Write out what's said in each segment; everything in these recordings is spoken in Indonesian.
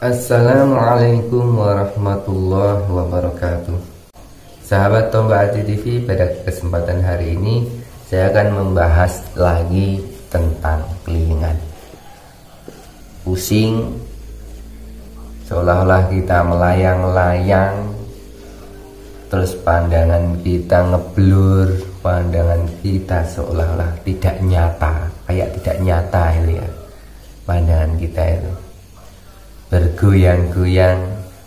Assalamualaikum warahmatullahi wabarakatuh. Sahabat Tombak Hati TV, pada kesempatan hari ini saya akan membahas lagi tentang kelingan. Pusing, seolah-olah kita melayang-layang, terus pandangan kita ngeblur, pandangan kita seolah-olah tidak nyata, kayak tidak nyata itu ya, pandangan kita itu bergoyang-goyang.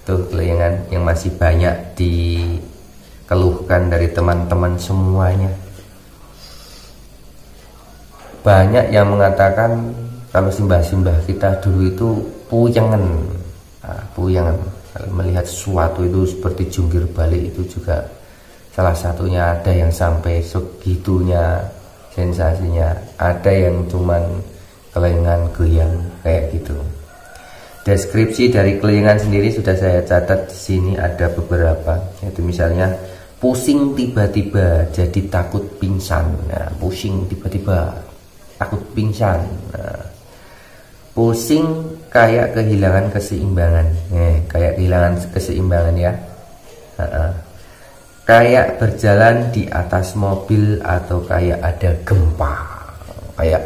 Tuh kelingan yang masih banyak dikeluhkan dari teman-teman semuanya. Banyak yang mengatakan kalau simbah-simbah kita dulu itu puyengen. Puyengen kalau melihat sesuatu itu seperti jungkir balik, itu juga salah satunya. Ada yang sampai segitunya sensasinya, ada yang cuman kelingan goyang kayak gitu. Deskripsi dari kelingan sendiri sudah saya catat di sini, ada beberapa, yaitu misalnya pusing tiba-tiba jadi takut pingsan. Nah, pusing tiba-tiba takut pingsan. Nah, pusing kayak kehilangan keseimbangan. Kayak kehilangan keseimbangan ya. Kayak berjalan di atas mobil atau kayak ada gempa.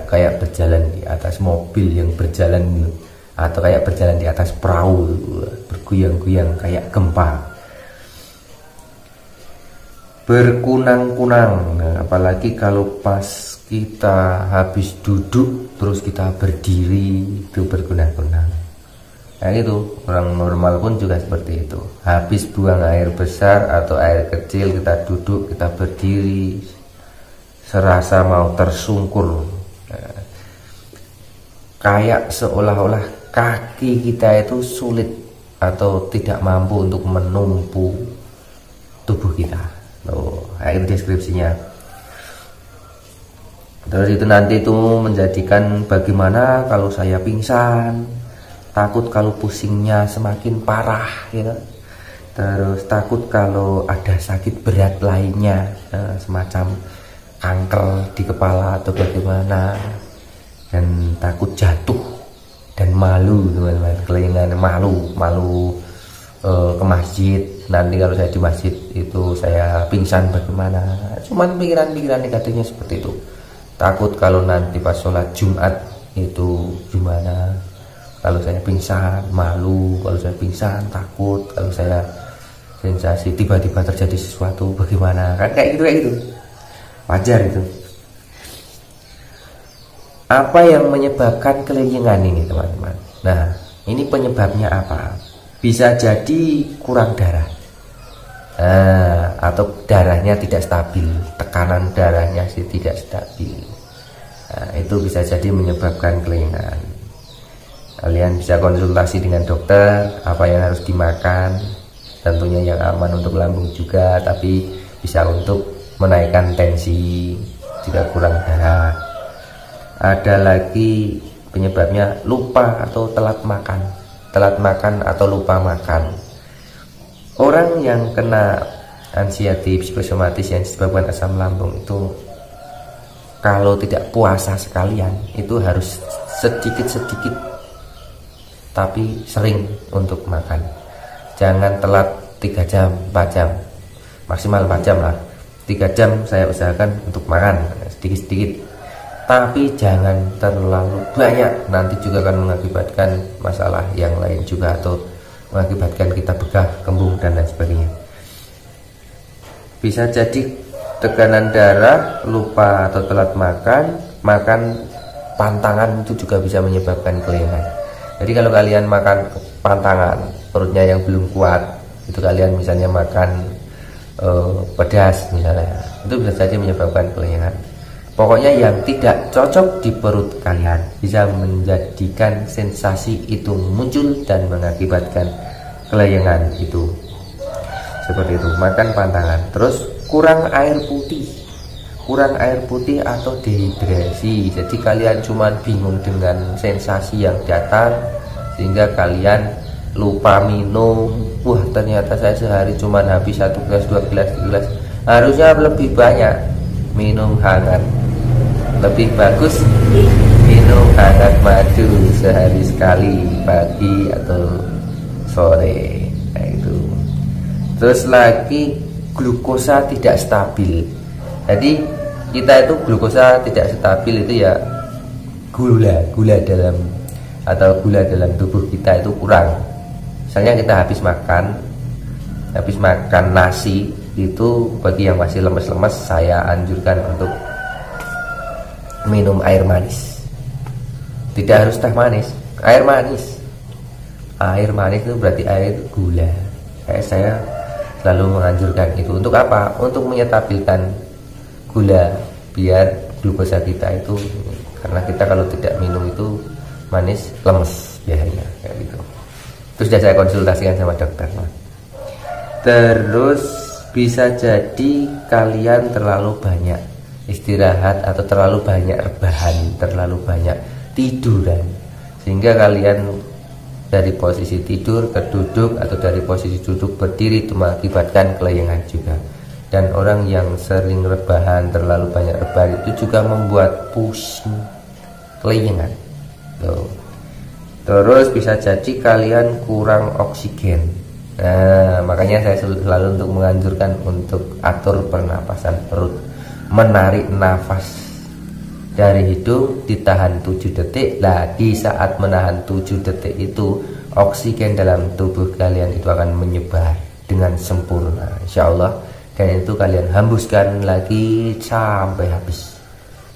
Kayak berjalan di atas mobil yang berjalan, atau kayak berjalan di atas perahu, bergoyang-goyang kayak gempa. Berkunang-kunang. Nah, apalagi kalau pas kita habis duduk terus kita berdiri, itu berkunang-kunang. Nah itu, orang normal pun juga seperti itu. Habis buang air besar atau air kecil, kita duduk, kita berdiri, serasa mau tersungkur. Nah, kayak seolah-olah kaki kita itu sulit atau tidak mampu untuk menumpu tubuh kita. Itu deskripsinya. Terus itu nanti itu menjadikan bagaimana kalau saya pingsan, takut kalau pusingnya semakin parah gitu. Terus takut kalau ada sakit berat lainnya, semacam kanker di kepala atau bagaimana, dan takut jatuh. Dan malu teman-teman, kelingan malu ke masjid. Nanti kalau saya di masjid itu saya pingsan bagaimana. Cuman pikiran-pikiran negatifnya seperti itu. Takut kalau nanti pas sholat Jumat itu gimana, kalau saya pingsan, malu kalau saya pingsan, takut kalau saya sensasi tiba-tiba terjadi sesuatu bagaimana, kan kayak gitu. Wajar itu. Apa yang menyebabkan kelingan ini teman-teman? Nah, ini penyebabnya apa? Bisa jadi kurang darah, atau darahnya tidak stabil, tekanan darahnya tidak stabil. Nah, itu bisa jadi menyebabkan kelingan. Kalian bisa konsultasi dengan dokter apa yang harus dimakan, tentunya yang aman untuk lambung juga, tapi bisa untuk menaikkan tensi jika kurang darah. Ada lagi penyebabnya lupa atau telat makan atau lupa makan. Orang yang kena anxiety psikosomatis yang disebabkan asam lambung itu, kalau tidak puasa sekalian itu harus sedikit-sedikit tapi sering untuk makan. Jangan telat 3 jam, 4 jam, maksimal 4 jam lah. 3 jam saya usahakan untuk makan sedikit-sedikit, tapi jangan terlalu banyak, nanti juga akan mengakibatkan masalah yang lain juga, atau mengakibatkan kita begah, kembung, dan lain sebagainya. Bisa jadi tekanan darah, lupa atau telat makan pantangan itu juga bisa menyebabkan kelingan. Jadi kalau kalian makan pantangan, perutnya yang belum kuat, itu kalian misalnya makan pedas misalnya, itu bisa saja menyebabkan kelingan. Pokoknya yang tidak cocok di perut kalian bisa menjadikan sensasi itu muncul dan mengakibatkan kelingan itu. Seperti itu, makan pantangan. Terus kurang air putih atau dehidrasi. Jadi kalian cuma bingung dengan sensasi yang datang sehingga kalian lupa minum. Wah, ternyata saya sehari cuma habis 1 gelas, 2 gelas, 3 gelas. Harusnya lebih banyak minum hangat. Lebih bagus minum hangat madu sehari sekali, pagi atau sore. Nah, itu. Terus lagi glukosa tidak stabil. Jadi kita itu glukosa tidak stabil itu ya gula dalam tubuh kita itu kurang. Misalnya kita habis makan nasi itu, bagi yang masih lemes-lemes saya anjurkan untuk minum air manis. Tidak harus teh manis, air manis. Air manis itu berarti air itu gula. Saya selalu menganjurkan itu. Untuk apa? Untuk menyetabilkan gula biar glukosa kita itu, karena kita kalau tidak minum itu manis lemes biasanya kayak gitu. Terus sudah saya konsultasikan sama dokter. Terus bisa jadi kalian terlalu banyak istirahat atau terlalu banyak rebahan, terlalu banyak tiduran, sehingga kalian dari posisi tidur ke duduk atau dari posisi duduk berdiri itu mengakibatkan kelayangan juga. Dan orang yang sering rebahan, terlalu banyak rebahan itu juga membuat pusing, kelayangan. Terus bisa jadi kalian kurang oksigen. Nah, makanya saya selalu untuk menganjurkan untuk atur pernapasan perut. Menarik nafas dari hidung, ditahan 7 detik. Nah, di saat menahan 7 detik itu, oksigen dalam tubuh kalian itu akan menyebar dengan sempurna, insya Allah. Dan itu kalian hembuskan lagi sampai habis.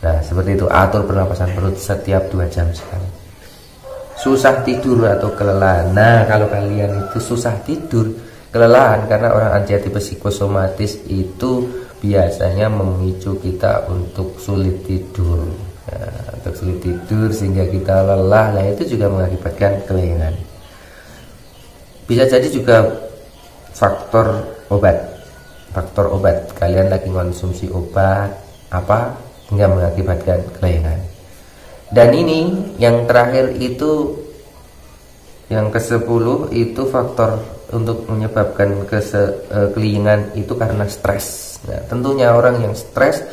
Nah, seperti itu, atur pernapasan perut setiap 2 jam sekali. Susah tidur atau kelelahan. Nah, kalau kalian itu susah tidur, kelelahan, karena orang anxiety psikosomatis itu biasanya memicu kita untuk sulit tidur. Nah, untuk sulit tidur sehingga kita lelah. Nah, itu juga mengakibatkan kelelahan. Bisa jadi juga faktor obat. Kalian lagi konsumsi obat apa hingga mengakibatkan kelelahan. Dan ini yang terakhir itu, yang ke-10 itu faktor untuk menyebabkan kelelahan itu karena stres. Nah, tentunya orang yang stres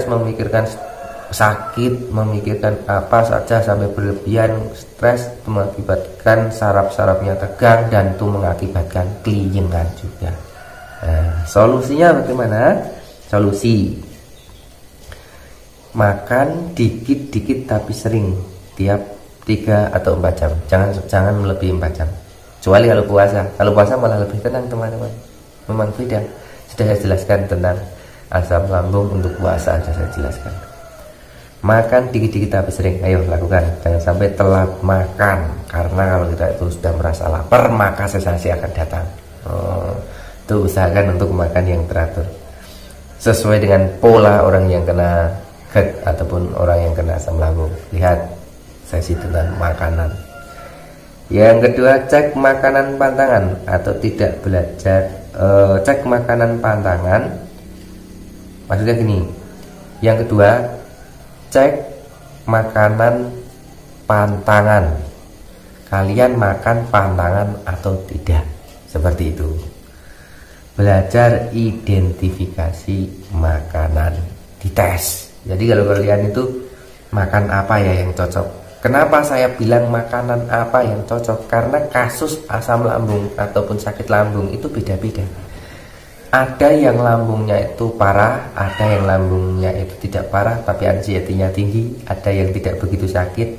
memikirkan sakit, memikirkan apa saja sampai berlebihan. Stres itu mengakibatkan saraf-sarafnya tegang dan itu mengakibatkan kelelahan juga. Nah, solusinya bagaimana? Solusi: makan dikit-dikit tapi sering, tiap 3 atau 4 jam. Jangan melebihi 4 jam. Kecuali kalau puasa. Kalau puasa malah lebih tenang, teman-teman. Memang beda. Sudah saya jelaskan tentang asam lambung untuk puasa, sudah saya jelaskan. Makan dikit-dikit tapi sering. Ayo lakukan. Jangan sampai telat makan, karena kalau kita itu sudah merasa lapar, maka sensasi akan datang. Itu usahakan untuk makan yang teratur, sesuai dengan pola orang yang kena GERD ataupun orang yang kena asam lambung. Lihat sesi tentang makanan. Yang kedua, cek makanan pantangan atau tidak belajar. Cek makanan pantangan, maksudnya gini. Yang kedua, cek makanan pantangan. Kalian makan pantangan atau tidak, seperti itu. Belajar identifikasi makanan, dites. Jadi kalau kalian itu makan apa ya yang cocok. Kenapa saya bilang makanan apa yang cocok? Karena kasus asam lambung ataupun sakit lambung itu beda-beda. Ada yang lambungnya itu parah, ada yang lambungnya itu tidak parah tapi anxiety-nya tinggi, ada yang tidak begitu sakit,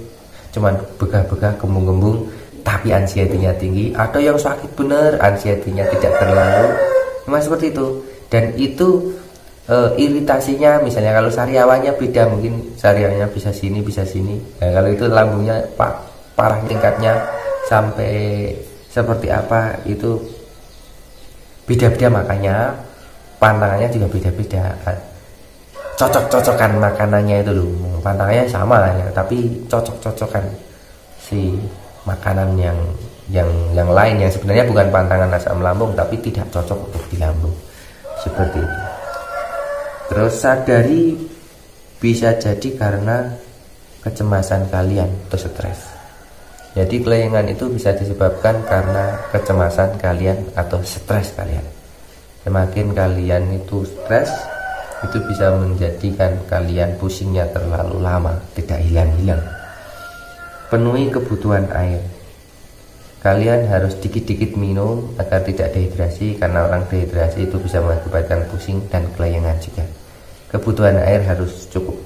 cuman begah-begah, gembung-gembung tapi anxiety-nya tinggi, ada yang sakit bener, anxiety-nya tidak terlalu. Memang seperti itu. Dan itu iritasinya, misalnya kalau sariawannya beda, mungkin sariawannya bisa sini bisa sini. Nah, kalau itu lambungnya parah tingkatnya sampai seperti apa, itu beda-beda, makanya pantangannya juga beda-beda. Cocok-cocokan makanannya itu loh, pantangannya sama ya, tapi cocok-cocokan si makanan yang lain yang sebenarnya bukan pantangan asam lambung tapi tidak cocok untuk di lambung, seperti itu. Terus sadari bisa jadi karena kecemasan kalian atau stres. Jadi kelainan itu bisa disebabkan karena kecemasan kalian atau stres kalian. Semakin kalian itu stres, itu bisa menjadikan kalian pusingnya terlalu lama, tidak hilang-hilang. Penuhi kebutuhan air. kalian harus dikit-dikit minum agar tidak dehidrasi, karena orang dehidrasi itu bisa mengakibatkan pusing dan kelayangan juga. Kebutuhan air harus cukup.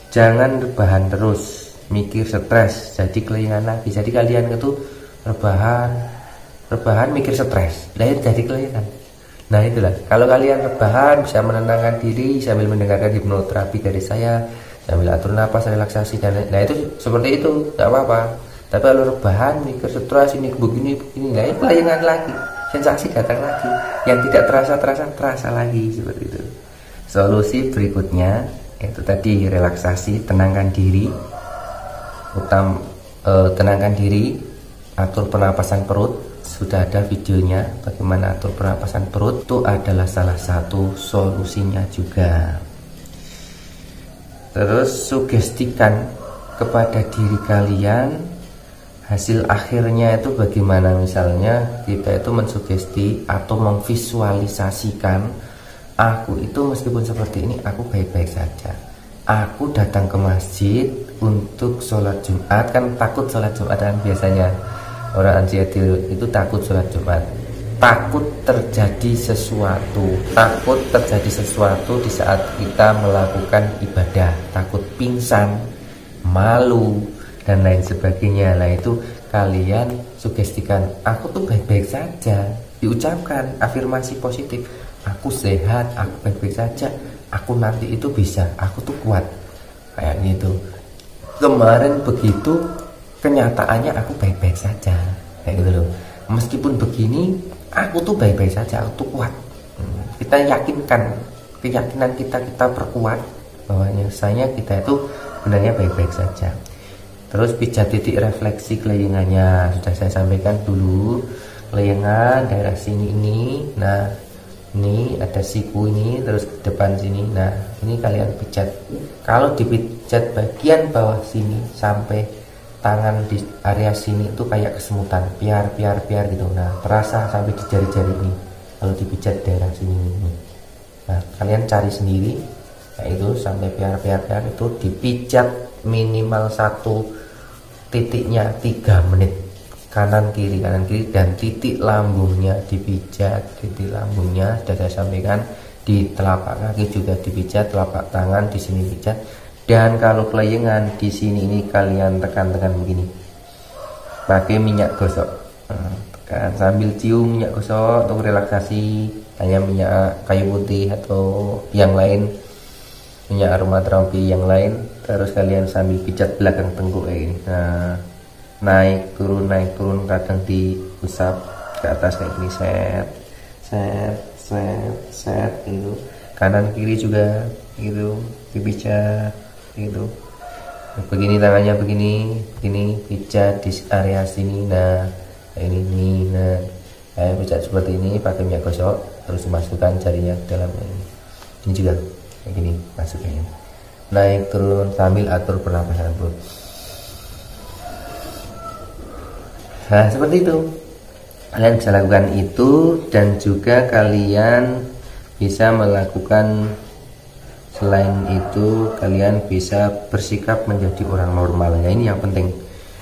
Jangan rebahan terus, mikir stres jadi kelayangan lagi. Jadi kalian itu rebahan mikir stres, lain jadi kelayangan. Nah itulah, kalau kalian rebahan bisa menenangkan diri sambil mendengarkan hipnoterapi dari saya, sambil atur napas, relaksasi dan nah itu seperti itu, nggak apa-apa. Tapi kalau rebahan mikir stres ini begini, nah itu kelayangan lagi, sensasi datang lagi, yang tidak terasa lagi, seperti itu. Solusi berikutnya itu tadi relaksasi, tenangkan diri, tenangkan diri, atur pernapasan perut. Sudah ada videonya bagaimana atur pernapasan perut, itu adalah salah satu solusinya juga. Terus sugestikan kepada diri kalian hasil akhirnya itu bagaimana. Misalnya kita itu mensugesti atau memvisualisasikan, aku itu meskipun seperti ini aku baik-baik saja. Aku datang ke masjid untuk sholat Jumat, kan takut sholat Jumat kan biasanya orang anxiety itu takut sholat Jumat, takut terjadi sesuatu di saat kita melakukan ibadah, takut pingsan, malu dan lain sebagainya. Nah itu kalian sugestikan, aku tuh baik-baik saja, diucapkan afirmasi positif, aku sehat, aku baik-baik saja, aku nanti itu bisa, aku tuh kuat, kayak gitu. Kemarin begitu, kenyataannya aku baik-baik saja, kayak gitu loh. Meskipun begini, aku tuh baik-baik saja, aku tuh kuat. Kita yakinkan, keyakinan kita perkuat bahwa nyatanya kita itu sebenarnya baik-baik saja. Terus pijat titik refleksi kelayangannya, sudah saya sampaikan dulu, kelayangan daerah sini ini. Nah ini ada siku ini, terus ke depan sini. Nah ini kalian pijat. Kalau dipijat bagian bawah sini sampai tangan di area sini itu kayak kesemutan, piar gitu. Nah terasa sampai di jari-jari ini kalau dipijat daerah sini ini. Nah kalian cari sendiri, yaitu sampai piar itu dipijat minimal satu titiknya 3 menit, kanan kiri dan titik lambungnya dipijat. Titik lambungnya sudah saya sampaikan, di telapak kaki juga dipijat, telapak tangan di sini pijat. Dan kalau kelayangan di sini ini kalian tekan-tekan begini pakai minyak gosok. Tekan sambil cium minyak gosok untuk relaksasi, hanya minyak kayu putih atau yang lain, minyak aromaterapi yang lain. Terus kalian sambil pijat belakang tengkuk kayak gini. Nah naik turun, kadang diusap ke atas kayak gini, set gitu. Kanan kiri juga gitu, dipijat gitu. Begini tangannya begini pijat di area sini. Nah ini nah saya pijat seperti ini pakai minyak gosok, terus dimasukkan jarinya ke dalam ini juga kayak gini, masukin naik turun sambil atur pernapasan perut. Nah seperti itu kalian bisa lakukan itu, dan juga kalian bisa melakukan selain itu, kalian bisa bersikap menjadi orang normal. Ya ini yang penting,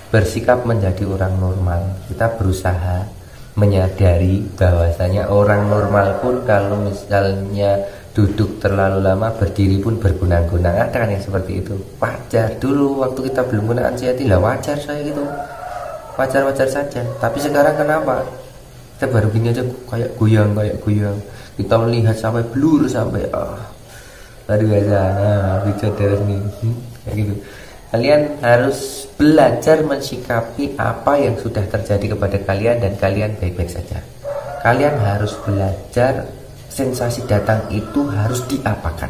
bersikap menjadi orang normal. Kita berusaha menyadari bahwasanya orang normal pun kalau misalnya duduk terlalu lama, berdiri pun bergunang-gunang. Ada kan yang seperti itu, wajar. Dulu waktu kita belum kena anxiety lah wajar saya gitu, wajar saja. Tapi sekarang kenapa kita baru gini aja kayak goyang, kita melihat sampai blur, sampai tadi biasa. Nah pijat dari sini kayak gitu. Kalian harus belajar mensikapi apa yang sudah terjadi kepada kalian, dan kalian baik-baik saja. Kalian harus belajar sensasi datang itu harus diapakan.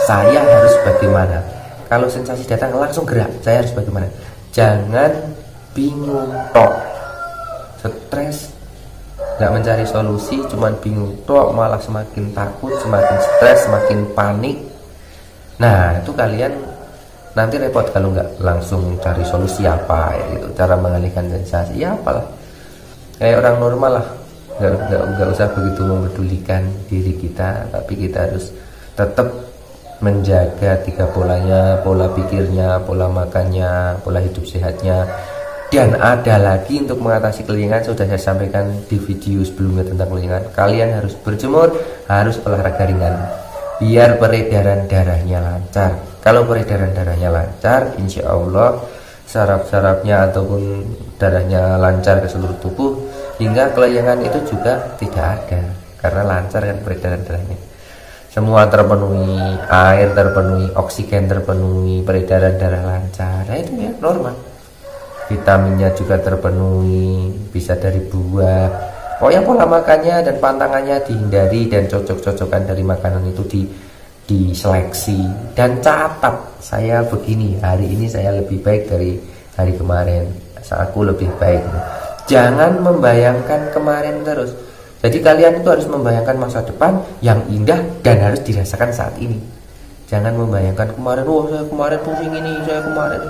Saya harus bagaimana? Kalau sensasi datang langsung gerak, saya harus bagaimana? Jangan bingung tok, stres, nggak mencari solusi, cuman bingung tok, malah semakin takut, semakin stres, semakin panik. Nah itu kalian nanti repot kalau nggak langsung cari solusi apa ya gitu, cara mengalihkan sensasi ya apalah, kayak orang normal lah. Nggak usah begitu mempedulikan diri kita, tapi kita harus tetap menjaga 3 polanya, pola pikirnya, pola makannya, pola hidup sehatnya, Dan ada lagi untuk mengatasi kelingan, sudah saya sampaikan di video sebelumnya tentang kelingan. Kalian harus berjemur, harus olahraga ringan, biar peredaran darahnya lancar. Kalau peredaran darahnya lancar, insya Allah saraf-sarafnya ataupun darahnya lancar ke seluruh tubuh, hingga kelingan itu juga tidak ada, karena lancar kan peredaran darahnya. Semua terpenuhi, air terpenuhi, oksigen terpenuhi, peredaran darah lancar. Nah itu ya normal. Vitaminnya juga terpenuhi, bisa dari buah. Pokoknya pola makannya dan pantangannya dihindari, dan cocok-cocokan dari makanan itu diseleksi. Dan catat, saya begini, hari ini saya lebih baik dari hari kemarin, aku lebih baik. Jangan membayangkan kemarin terus. Jadi kalian itu harus membayangkan masa depan yang indah dan harus dirasakan saat ini. Jangan membayangkan kemarin, saya kemarin pusing ini, saya kemarin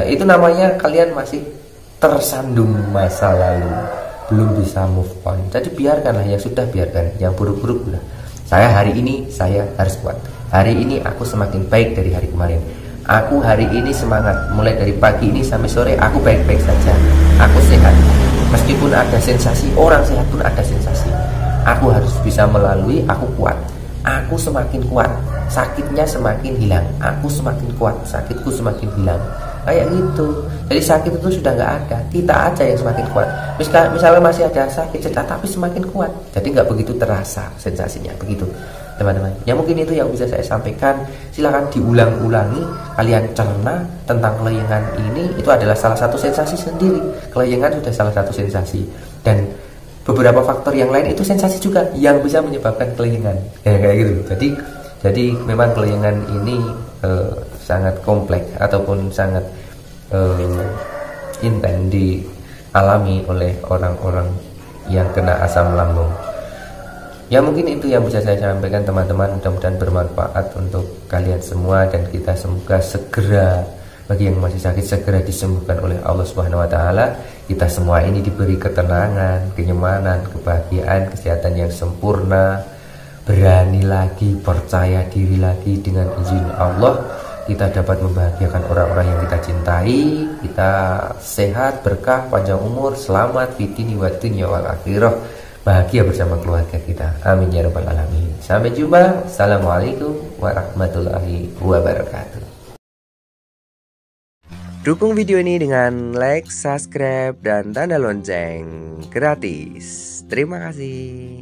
itu namanya kalian masih tersandung masa lalu, belum bisa move on. Jadi biarkanlah yang sudah, biarkan yang buruk-buruk udah. Saya hari ini saya harus kuat. Hari ini aku semakin baik dari hari kemarin. Aku hari ini semangat, mulai dari pagi ini sampai sore aku baik-baik saja. Aku sehat. Meskipun ada sensasi, orang sehat pun ada sensasi. Aku harus bisa melalui, aku kuat. Aku semakin kuat, sakitnya semakin hilang. Aku semakin kuat, sakitku semakin hilang. Kayak gitu. Jadi sakit itu sudah nggak ada, kita aja yang semakin kuat. Misalnya masih ada sakit cedak, tapi semakin kuat. Jadi nggak begitu terasa sensasinya, begitu teman-teman. Ya mungkin itu yang bisa saya sampaikan. Silahkan diulang-ulangi, kalian cerna tentang kelingan ini. Itu adalah salah satu sensasi sendiri. Kelingan sudah salah satu sensasi, dan beberapa faktor yang lain itu sensasi juga yang bisa menyebabkan kelingan, ya, kayak gitu. Jadi memang kelingan ini sangat kompleks ataupun sangat intens dialami oleh orang-orang yang kena asam lambung. Ya mungkin itu yang bisa saya sampaikan teman-teman, mudah-mudahan bermanfaat untuk kalian semua, dan kita semoga segera, bagi yang masih sakit, segera disembuhkan oleh Allah Subhanahu wa taala. Kita semua ini diberi ketenangan, kenyamanan, kebahagiaan, kesehatan yang sempurna, berani lagi, percaya diri lagi. Dengan izin Allah kita dapat membahagiakan orang-orang yang kita cintai. Kita sehat, berkah, panjang umur, selamat fitini wa dunya wal akhirah, bahagia bersama keluarga kita. Amin ya rabbal alamin. Sampai jumpa. Assalamualaikum warahmatullahi wabarakatuh. Dukung video ini dengan like, subscribe, dan tanda lonceng gratis. Terima kasih.